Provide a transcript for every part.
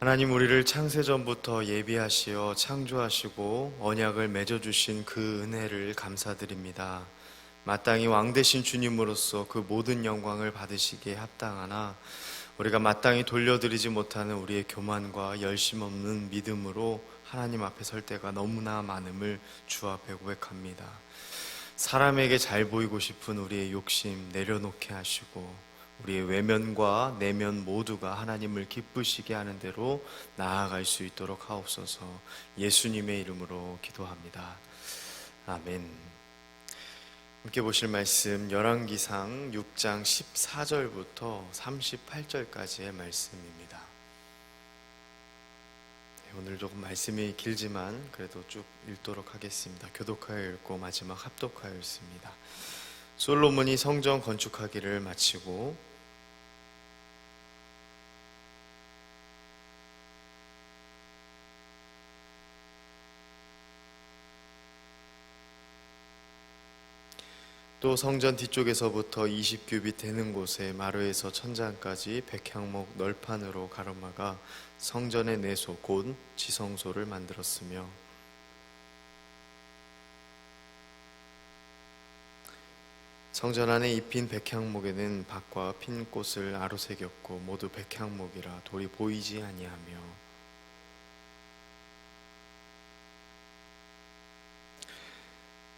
하나님, 우리를 창세전부터 예비하시어 창조하시고 언약을 맺어주신 그 은혜를 감사드립니다. 마땅히 왕 되신 주님으로서 그 모든 영광을 받으시기에 합당하나 우리가 마땅히 돌려드리지 못하는 우리의 교만과 열심 없는 믿음으로 하나님 앞에 설 때가 너무나 많음을 주 앞에 고백합니다. 사람에게 잘 보이고 싶은 우리의 욕심 내려놓게 하시고 우리의 외면과 내면 모두가 하나님을 기쁘시게 하는 대로 나아갈 수 있도록 하옵소서. 예수님의 이름으로 기도합니다. 아멘. 함께 보실 말씀 열왕기상 6장 14절부터 38절까지의 말씀입니다. 오늘 조금 말씀이 길지만 그래도 쭉 읽도록 하겠습니다. 교독하여 읽고 마지막 합독하여 읽습니다. 솔로몬이 성전 건축하기를 마치고 또 성전 뒤쪽에서부터 20규빗 되는 곳에 마루에서 천장까지 백향목 널판으로 가로막아 성전의 내소 곧 지성소를 만들었으며 성전 안에 입힌 백향목에는 밭과 핀 꽃을 아로새겼고 모두 백향목이라 돌이 보이지 아니하며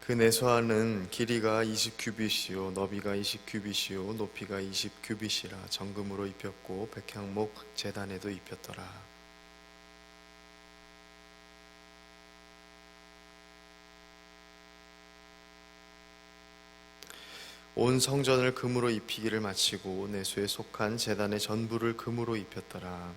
그 내소안은 길이가 20규빗이요 너비가 20규빗이요 높이가 20규빗이라 정금으로 입혔고 백향목 제단에도 입혔더라. 온 성전을 금으로 입히기를 마치고 내소에 속한 제단의 전부를 금으로 입혔더라.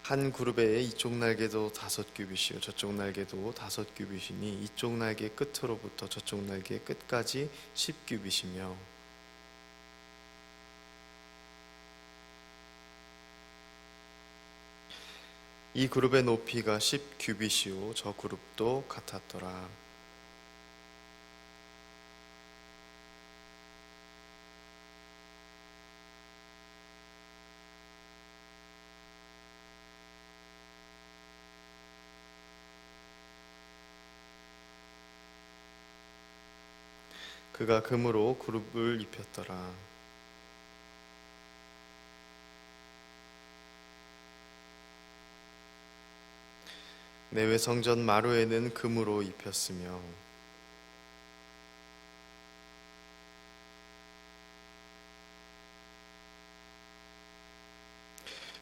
한 그룹에 이쪽 날개도 5규빗이요 저쪽 날개도 5규빗이니 이쪽 날개 끝으로부터 저쪽 날개 끝까지 10규빗이며 이 그룹의 높이가 10규빗이요 저 그룹도 같았더라. 그가 금으로 그룹을 입혔더라. 내외 성전 마루에는 금으로 입혔으며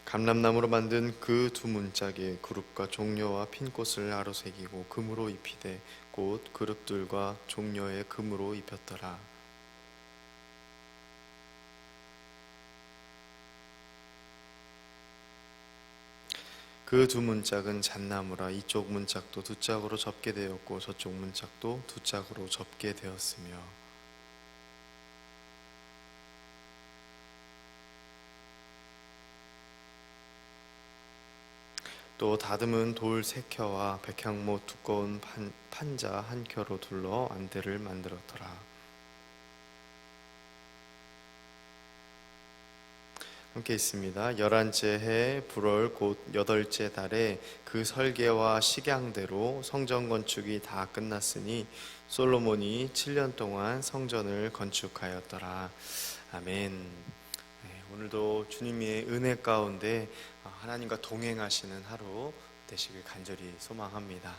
감람나무로 만든 그 두 문짝에 그룹과 종려와 핀꽃을 아로새기고 금으로 입히되 곧 그룹들과 종려에 금으로 입혔더라. 그 두 문짝은 잣나무라 이쪽 문짝도 두 짝으로 접게 되었고 저쪽 문짝도 두 짝으로 접게 되었으며 또 다듬은 돌 3켜와 백향목 두꺼운 판자 한 켜로 둘러 안대를 만들었더라. 함께 있습니다. 11째 해 불월 곧 8째 달에 그 설계와 식양대로 성전 건축이 다 끝났으니 솔로몬이 7년 동안 성전을 건축하였더라. 아멘. 오늘도 주님의 은혜 가운데 하나님과 동행하시는 하루 되시길 간절히 소망합니다.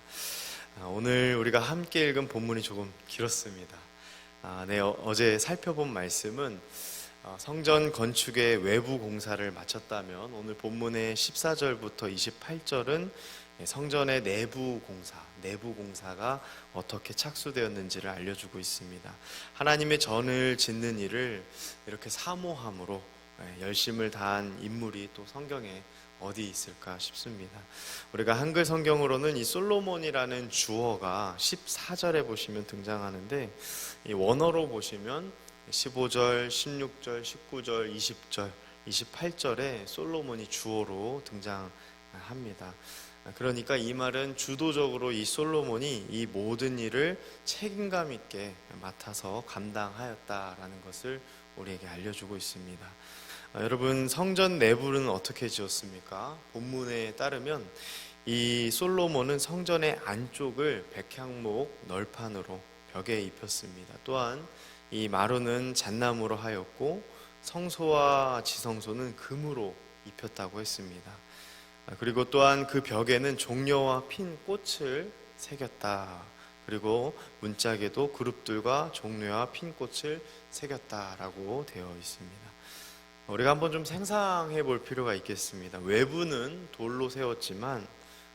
오늘 우리가 함께 읽은 본문이 조금 길었습니다. 어제 살펴본 말씀은 성전 건축의 외부 공사를 마쳤다면 오늘 본문의 14절부터 28절은 성전의 내부 공사가 어떻게 착수되었는지를 알려주고 있습니다. 하나님의 전을 짓는 일을 이렇게 사모함으로 열심을 다한 인물이 또 성경에 어디 있을까 싶습니다. 우리가 한글 성경으로는 이 솔로몬이라는 주어가 14절에 보시면 등장하는데 이 원어로 보시면 15절, 16절, 19절, 20절, 28절에 솔로몬이 주어로 등장합니다. 그러니까 이 말은 주도적으로 이 솔로몬이 이 모든 일을 책임감 있게 맡아서 감당하였다라는 것을 우리에게 알려주고 있습니다. 여러분, 성전 내부는 어떻게 지었습니까? 본문에 따르면 이 솔로몬은 성전의 안쪽을 백향목 널판으로 벽에 입혔습니다. 또한 이 마루는 잣나무로 하였고 성소와 지성소는 금으로 입혔다고 했습니다. 그리고 또한 그 벽에는 종려와 핀 꽃을 새겼다. 그리고 문짝에도 그룹들과 종려와 핀 꽃을 새겼다라고 되어 있습니다. 우리가 한번 좀 상상해 볼 필요가 있겠습니다. 외부는 돌로 세웠지만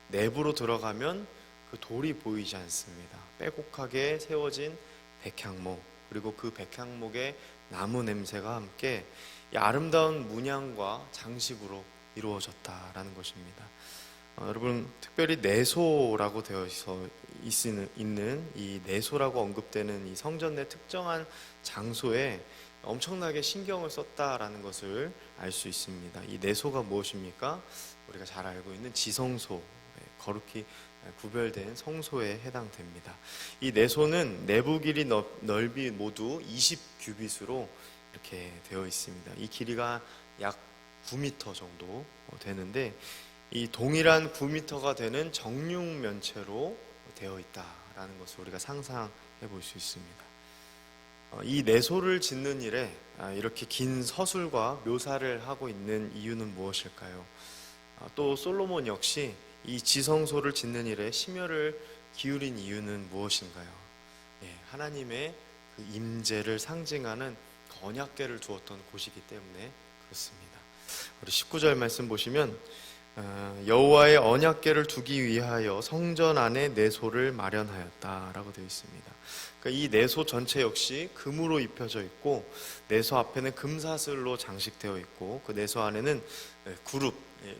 내부로 들어가면 그 돌이 보이지 않습니다. 빼곡하게 세워진 백향목, 그리고 그 백향목의 나무 냄새가 함께 이 아름다운 문양과 장식으로 이루어졌다라는 것입니다. 여러분, 특별히 내소라고 되어 있는 이 내소라고 언급되는 이 성전 내 특정한 장소에 엄청나게 신경을 썼다라는 것을 알 수 있습니다. 이 내소가 무엇입니까? 우리가 잘 알고 있는 지성소, 거룩히 구별된 성소에 해당됩니다. 이 내소는 내부 길이 넓이 모두 20규빗으로 이렇게 되어 있습니다. 이 길이가 약 9m 정도 되는데 이 동일한 9m가 되는 정육면체로 되어 있다라는 것을 우리가 상상해 볼 수 있습니다. 이 내소를 짓는 일에 이렇게 긴 서술과 묘사를 하고 있는 이유는 무엇일까요? 또 솔로몬 역시 이 지성소를 짓는 일에 심혈을 기울인 이유는 무엇인가요? 하나님의 그 임재를 상징하는 언약궤를 두었던 곳이기 때문에 그렇습니다. 우리 19절 말씀 보시면 여호와의 언약궤를 두기 위하여 성전 안에 내소를 마련하였다라고 되어 있습니다. 그러니까 이 내소 전체 역시 금으로 입혀져 있고 내소 앞에는 금사슬로 장식되어 있고 그 내소 안에는 그룹,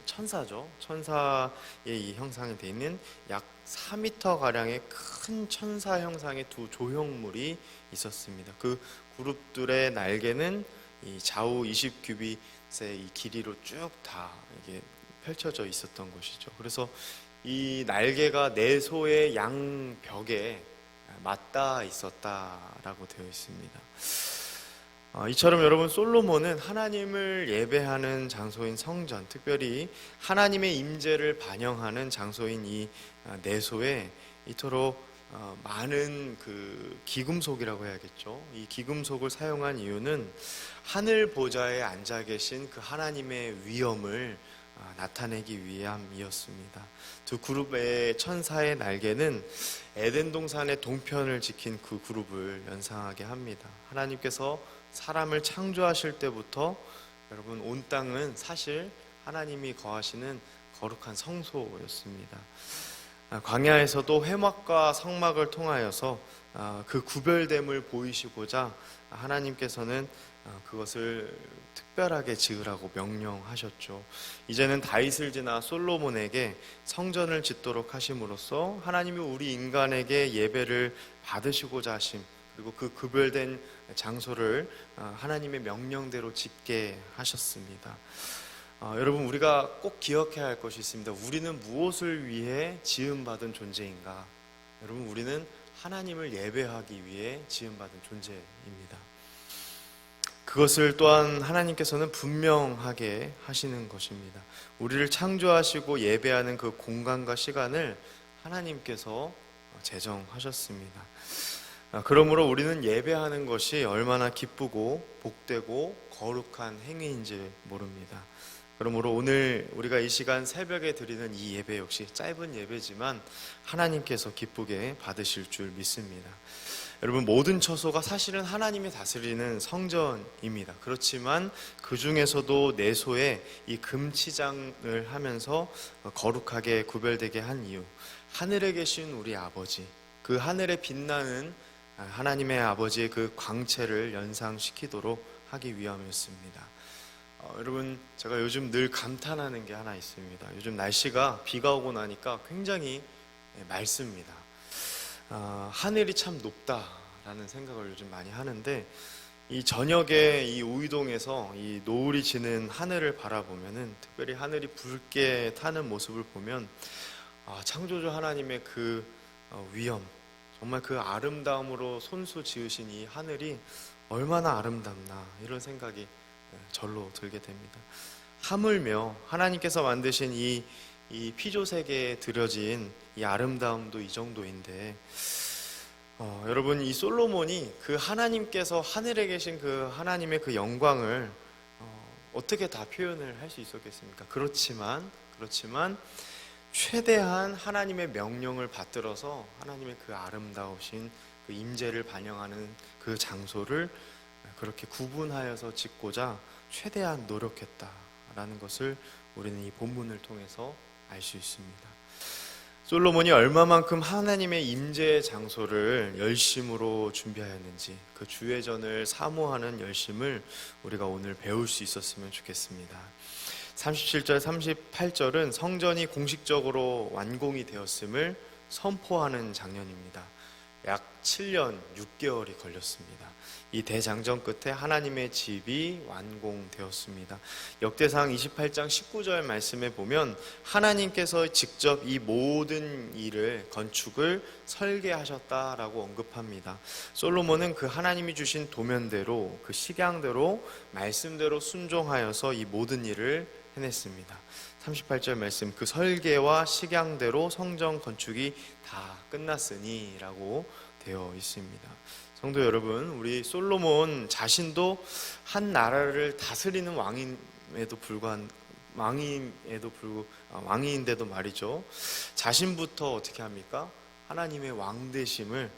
천사죠. 천사의 이 형상이 되어 있는 약 4m 가량의 큰 천사 형상의 두 조형물이 있었습니다. 그 그룹들의 날개는 이 좌우 20규빗의 이 길이로 쭉 다 이게 펼쳐져 있었던 것이죠. 그래서 이 날개가 내소의 양벽에 맞닿아 있었다라고 되어 있습니다. 이처럼 여러분, 솔로몬은 하나님을 예배하는 장소인 성전, 특별히 하나님의 임재를 반영하는 장소인 이 내소에 이토록 많은 그 기금속이라고 해야겠죠. 이 기금속을 사용한 이유는 하늘 보좌에 앉아 계신 그 하나님의 위엄을 나타내기 위함이었습니다. 두 그룹의 천사의 날개는 에덴 동산의 동편을 지킨 그 그룹을 연상하게 합니다. 하나님께서 사람을 창조하실 때부터 여러분, 온 땅은 사실 하나님이 거하시는 거룩한 성소였습니다. 광야에서도 회막과 성막을 통하여서 그 구별됨을 보이시고자 하나님께서는 그것을 특별하게 지으라고 명령하셨죠. 이제는 다윗을 지나 솔로몬에게 성전을 짓도록 하심으로써 하나님이 우리 인간에게 예배를 받으시고자 하심, 그리고 그 구별된 장소를 하나님의 명령대로 짓게 하셨습니다. 여러분, 우리가 꼭 기억해야 할 것이 있습니다. 우리는 무엇을 위해 지음받은 존재인가? 여러분, 우리는 하나님을 예배하기 위해 지음받은 존재입니다. 그것을 또한 하나님께서는 분명하게 하시는 것입니다. 우리를 창조하시고 예배하는 그 공간과 시간을 하나님께서 제정하셨습니다. 그러므로 우리는 예배하는 것이 얼마나 기쁘고 복되고 거룩한 행위인지 모릅니다. 그러므로 오늘 우리가 이 시간 새벽에 드리는 이 예배 역시 짧은 예배지만 하나님께서 기쁘게 받으실 줄 믿습니다. 여러분, 모든 처소가 사실은 하나님이 다스리는 성전입니다. 그렇지만 그 중에서도 내소에 이 금치장을 하면서 거룩하게 구별되게 한 이유, 하늘에 계신 우리 아버지, 그 하늘에 빛나는 하나님의 아버지의 그 광채를 연상시키도록 하기 위함이었습니다. 여러분, 제가 요즘 늘 감탄하는 게 하나 있습니다. 요즘 날씨가 비가 오고 나니까 굉장히 맑습니다. 하늘이 참 높다라는 생각을 요즘 많이 하는데, 이 저녁에 이 우이동에서 이 노을이 지는 하늘을 바라보면은, 특별히 하늘이 붉게 타는 모습을 보면 창조주 하나님의 그 위엄, 정말 그 아름다움으로 손수 지으신 이 하늘이 얼마나 아름답나, 이런 생각이 절로 들게 됩니다. 하물며 하나님께서 만드신 이 피조세계에 드려진 이 아름다움도 이 정도인데, 여러분, 이 솔로몬이 그 하나님께서 하늘에 계신 그 하나님의 그 영광을 어떻게 다 표현을 할 수 있었겠습니까? 그렇지만 최대한 하나님의 명령을 받들어서 하나님의 그 아름다우신 그 임재를 반영하는 그 장소를 그렇게 구분하여서 짓고자 최대한 노력했다라는 것을 우리는 이 본문을 통해서 알 수 있습니다. 솔로몬이 얼마만큼 하나님의 임재의 장소를 열심으로 준비하였는지, 그 주의전을 사모하는 열심을 우리가 오늘 배울 수 있었으면 좋겠습니다. 37절, 38절은 성전이 공식적으로 완공이 되었음을 선포하는 장면입니다. 약 7년 6개월이 걸렸습니다. 이 대장정 끝에 하나님의 집이 완공되었습니다. 역대상 28장 19절 말씀에 보면 하나님께서 직접 이 모든 일을, 건축을 설계하셨다라고 언급합니다. 솔로몬은 그 하나님이 주신 도면대로, 그 식양대로, 말씀대로 순종하여서 이 모든 일을 해냈습니다. 38절 말씀, 그 설계와 식양대로 성전 건축이 다 끝났으니 라고 되어 있습니다. 성도 여러분, 우리 솔로몬 자신도 한 나라를 다스리는 왕인데도 말이죠, 자신부터 어떻게 합니까? 하나님의 왕되심을,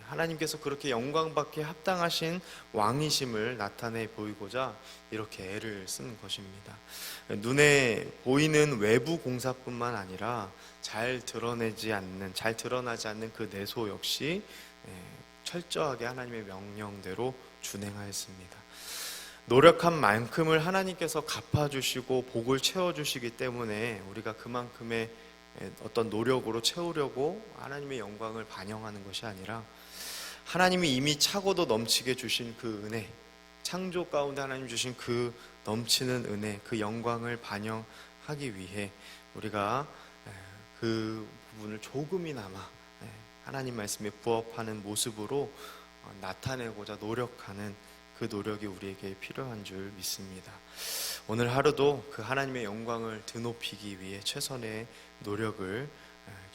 하나님께서 그렇게 영광받기에 합당하신 왕이심을 나타내 보이고자 이렇게 애를 쓴 것입니다. 눈에 보이는 외부 공사뿐만 아니라 잘 드러나지 않는 그 내소 역시 철저하게 하나님의 명령대로 준행하였습니다. 노력한 만큼을 하나님께서 갚아주시고 복을 채워주시기 때문에 우리가 그만큼의 어떤 노력으로 채우려고 하나님의 영광을 반영하는 것이 아니라, 하나님이 이미 차고도 넘치게 주신 그 은혜, 창조 가운데 하나님 주신 그 넘치는 은혜, 그 영광을 반영하기 위해 우리가 그 부분을 조금이나마 하나님 말씀에 부합하는 모습으로 나타내고자 노력하는 그 노력이 우리에게 필요한 줄 믿습니다. 오늘 하루도 그 하나님의 영광을 드높이기 위해 최선의 노력을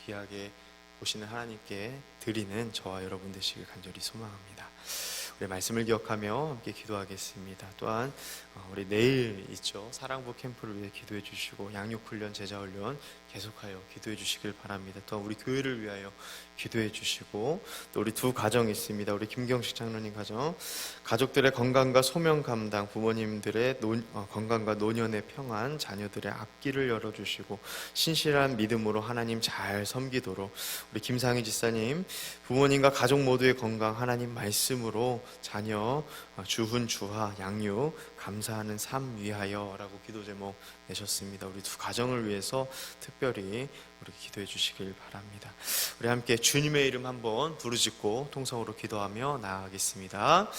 귀하게 보시는 하나님께 드리는 저와 여러분 되시길 간절히 소망합니다. 우리 말씀을 기억하며 함께 기도하겠습니다. 또한 우리 내일 있죠, 사랑부 캠프를 위해 기도해 주시고 양육훈련, 제자훈련 계속하여 기도해 주시길 바랍니다. 또한 우리 교회를 위하여 기도해 주시고, 또 우리 두 가정이 있습니다. 우리 김경식 장로님 가정, 가족들의 건강과 소명 감당, 부모님들의 건강과 노년의 평안, 자녀들의 앞길을 열어주시고 신실한 믿음으로 하나님 잘 섬기도록, 우리 김상희 지사님 부모님과 가족 모두의 건강 하나님 말씀으로, 자녀 주훈, 주하, 양육 감사하는 삶 위하여 라고 기도 제목 내셨습니다. 우리 두 가정을 위해서 특별히 우리 기도해 주시길 바랍니다. 우리 함께 주님의 이름 한번 부르짖고 통성으로 기도하며 나아가겠습니다.